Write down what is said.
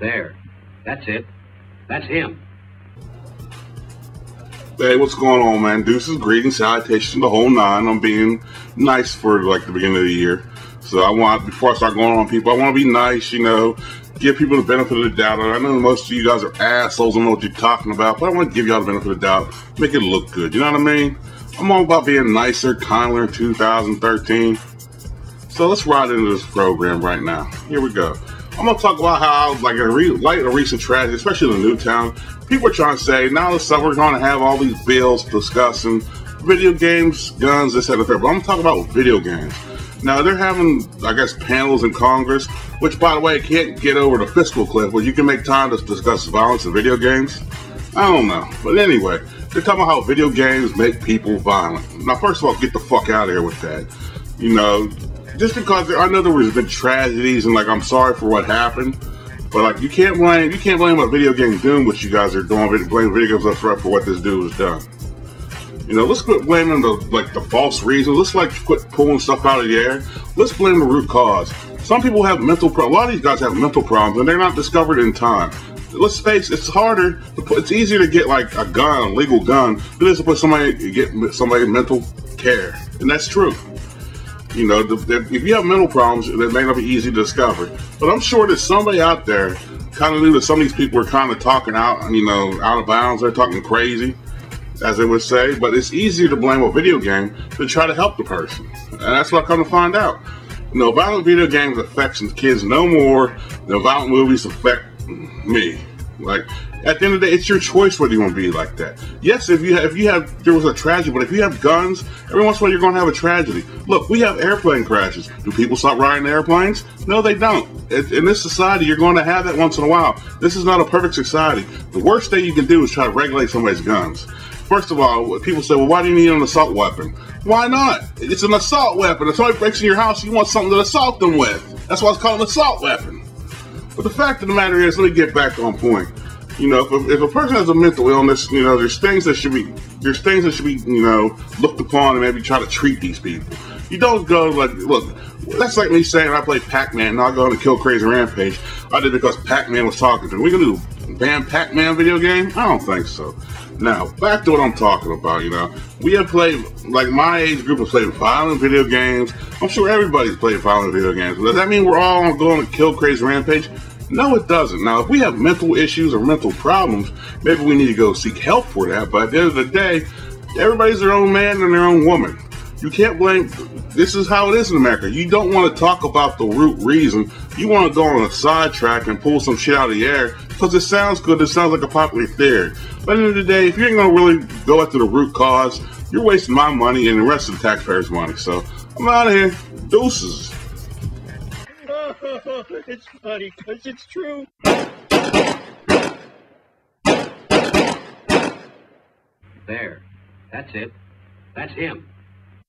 There. That's it. That's him. Hey, what's going on, man? Deuces, greetings, salutations, the whole nine. I'm being nice for like the beginning of the year. So before I start going on people, I want to be nice, give people the benefit of the doubt. I know most of you guys are assholes, I know what you're talking about, but I want to give y'all the benefit of the doubt, make it look good, you know what I mean? I'm all about being nicer, kinder in 2013. So let's ride into this program right now. Here we go. I'm going to talk about how, like, light a recent tragedy, especially in the Newtown, people are trying to say, now this summer we're going to have all these bills discussing video games, guns, this, that, and the third. But I'm talking about video games. Now, they're having, I guess, panels in Congress, which, by the way, can't get over the fiscal cliff, where you can make time to discuss violence in video games. I don't know. But anyway, they're talking about how video games make people violent. Now, first of all, get the fuck out of here with that. Just because I know there has been tragedies and, like, I'm sorry for what happened, but, like, you can't blame a video game doing what you guys are doing, blame video games for what this dude has done. Let's quit blaming the false reasons. Let's quit pulling stuff out of the air. Let's blame the root cause. Some people have mental problems. A lot of these guys have mental problems, and they're not discovered in time. Let's face it, it's easier to get like a gun, a legal gun, than it is to put get somebody in mental care, and that's true. If you have mental problems, it may not be easy to discover. But I'm sure that somebody out there kind of knew that some of these people were kind of talking out of bounds. They're talking crazy, as they would say. But it's easier to blame a video game than try to help the person. And that's what I come to find out. Violent video games affects kids no more than violent movies affect me. Like, at the end of the day, it's your choice whether you want to be like that. Yes, there was a tragedy, but if you have guns, every once in a while you're going to have a tragedy. Look, we have airplane crashes. Do people stop riding airplanes? No, they don't. In this society, you're going to have that once in a while. This is not a perfect society. The worst thing you can do is try to regulate somebody's guns. First of all, people say, well, why do you need an assault weapon? Why not? It's an assault weapon. If somebody breaks in your house, you want something to assault them with. That's why it's called an assault weapon. But the fact of the matter is, let me get back on point. If a person has a mental illness, there's things that should be looked upon and maybe try to treat these people. You don't go look, that's like me saying I play Pac-Man, now I go on a Kill Crazy Rampage. I did it because Pac-Man was talking to me. We gonna do a ban Pac-Man video game? I don't think so. Now, back to what I'm talking about, we have played, like my age group has played violent video games. I'm sure everybody's played violent video games. Does that mean we're all going to Kill Crazy Rampage? No, it doesn't. Now, if we have mental issues or mental problems, maybe we need to go seek help for that. But at the end of the day, everybody's their own man and their own woman. You can't blame. This is how it is in America. You don't want to talk about the root reason. You want to go on a sidetrack and pull some shit out of the air because it sounds good. It sounds like a popular theory. But at the end of the day, if you ain't going to really go after the root cause, you're wasting my money and the rest of the taxpayers' money. So I'm out of here. Deuces. It's funny because it's true. There. That's it. That's him.